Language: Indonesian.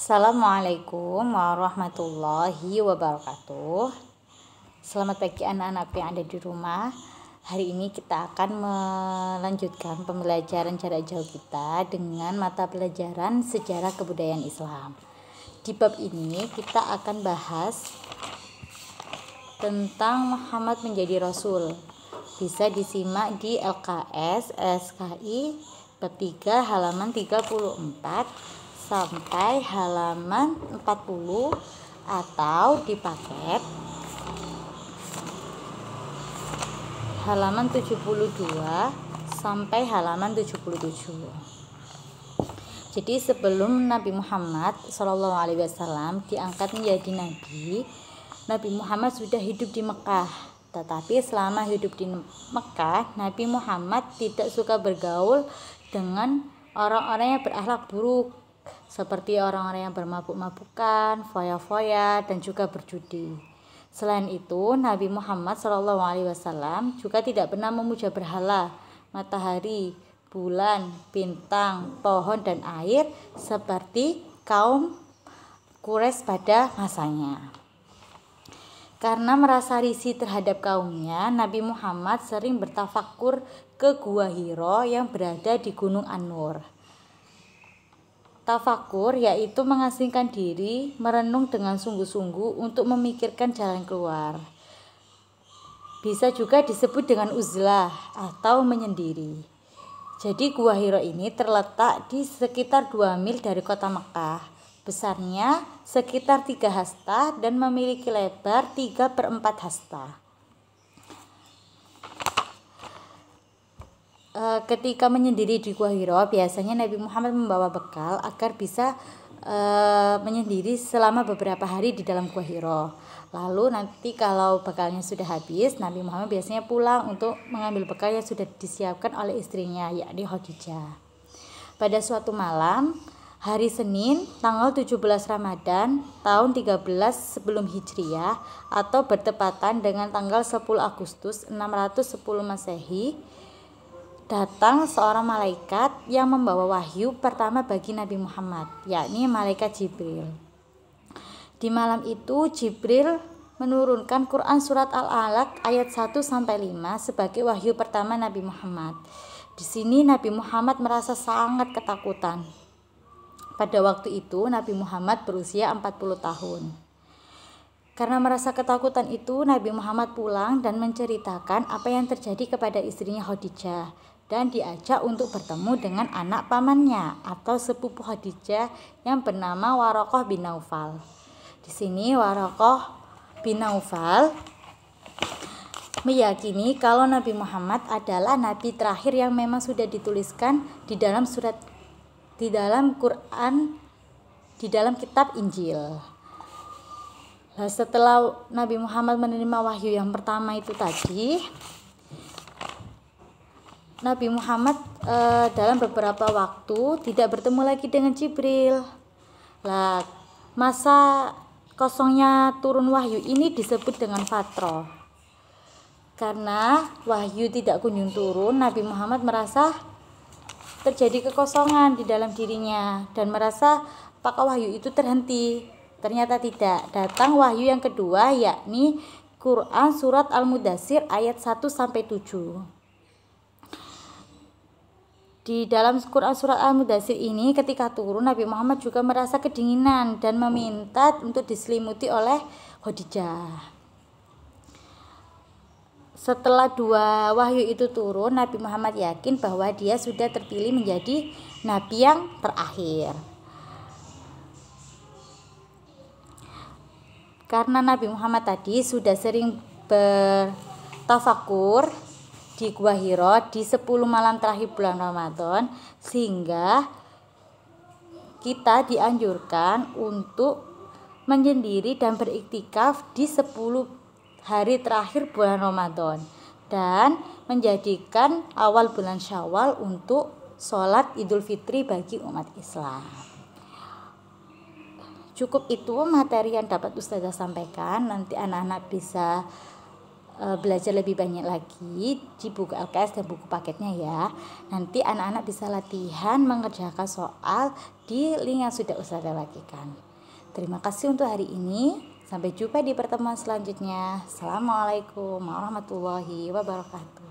Assalamualaikum warahmatullahi wabarakatuh. Selamat pagi anak-anak yang ada di rumah. Hari ini kita akan melanjutkan pembelajaran jarak jauh kita dengan mata pelajaran sejarah kebudayaan Islam. Di bab ini kita akan bahas tentang Muhammad menjadi Rasul. Bisa disimak di LKS SKI bab 3 halaman 34 sampai halaman 40 atau di paket halaman 72 sampai halaman 77. Jadi sebelum Nabi Muhammad SAW diangkat menjadi nabi, Nabi Muhammad sudah hidup di Mekah. Tetapi selama hidup di Mekah, Nabi Muhammad tidak suka bergaul dengan orang-orang yang berakhlak buruk, seperti orang-orang yang bermabuk-mabukan, foya-foya, dan juga berjudi. Selain itu, Nabi Muhammad SAW juga tidak pernah memuja berhala, matahari, bulan, bintang, pohon, dan air seperti kaum Quraisy pada masanya. Karena merasa risih terhadap kaumnya, Nabi Muhammad sering bertafakur ke Gua Hiro yang berada di Gunung An-Nur. Tafakur yaitu mengasingkan diri, merenung dengan sungguh-sungguh untuk memikirkan jalan keluar. Bisa juga disebut dengan uzlah atau menyendiri. Jadi Gua Hiro ini terletak di sekitar 2 mil dari kota Mekah. Besarnya sekitar 3 hasta dan memiliki lebar 3/4 hasta. Ketika menyendiri di Gua Hiro, biasanya Nabi Muhammad membawa bekal agar bisa menyendiri selama beberapa hari di dalam Gua Hiro. Lalu nanti kalau bekalnya sudah habis, Nabi Muhammad biasanya pulang untuk mengambil bekal yang sudah disiapkan oleh istrinya, yakni Khadijah. Pada suatu malam, hari Senin, tanggal 17 Ramadan, tahun 13 sebelum Hijriah, atau bertepatan dengan tanggal 10 Agustus 610 Masehi, datang seorang malaikat yang membawa wahyu pertama bagi Nabi Muhammad, yakni malaikat Jibril. Di malam itu Jibril menurunkan Quran surat Al-Alaq ayat 1-5 sebagai wahyu pertama Nabi Muhammad. Di sini Nabi Muhammad merasa sangat ketakutan. Pada waktu itu Nabi Muhammad berusia 40 tahun. Karena merasa ketakutan itu, Nabi Muhammad pulang dan menceritakan apa yang terjadi kepada istrinya Khadijah dan diajak untuk bertemu dengan anak pamannya atau sepupu Khadijah yang bernama Waraqah bin Naufal. Di sini Waraqah bin Naufal meyakini kalau Nabi Muhammad adalah nabi terakhir yang memang sudah dituliskan di dalam Quran, di dalam kitab Injil. Nah, setelah Nabi Muhammad menerima wahyu yang pertama itu tadi, Nabi Muhammad dalam beberapa waktu tidak bertemu lagi dengan Jibril. Nah, masa kosongnya turun wahyu ini disebut dengan fatroh. Karena wahyu tidak kunjung turun, Nabi Muhammad merasa terjadi kekosongan di dalam dirinya dan merasa apakah wahyu itu terhenti. Ternyata tidak. Datang wahyu yang kedua, yakni Quran surat Al-Mudaththir ayat 1-7. Di dalam Quran surat Al-Mudaththir ini ketika turun, Nabi Muhammad juga merasa kedinginan dan meminta untuk diselimuti oleh Khadijah. Setelah 2 wahyu itu turun, Nabi Muhammad yakin bahwa dia sudah terpilih menjadi nabi yang terakhir. Karena Nabi Muhammad tadi sudah sering bertafakur di Gua Hiro di 10 malam terakhir bulan Ramadan, sehingga kita dianjurkan untuk menyendiri dan beriktikaf di 10 hari terakhir bulan Ramadan dan menjadikan awal bulan Syawal untuk sholat Idul Fitri bagi umat Islam. Cukup itu materi yang dapat Ustazah sampaikan. Nanti anak-anak bisa belajar lebih banyak lagi di buku LKS dan buku paketnya ya. Nanti anak-anak bisa latihan mengerjakan soal di link yang sudah Ustazah bagikan. Terima kasih untuk hari ini. Sampai jumpa di pertemuan selanjutnya. Assalamualaikum warahmatullahi wabarakatuh.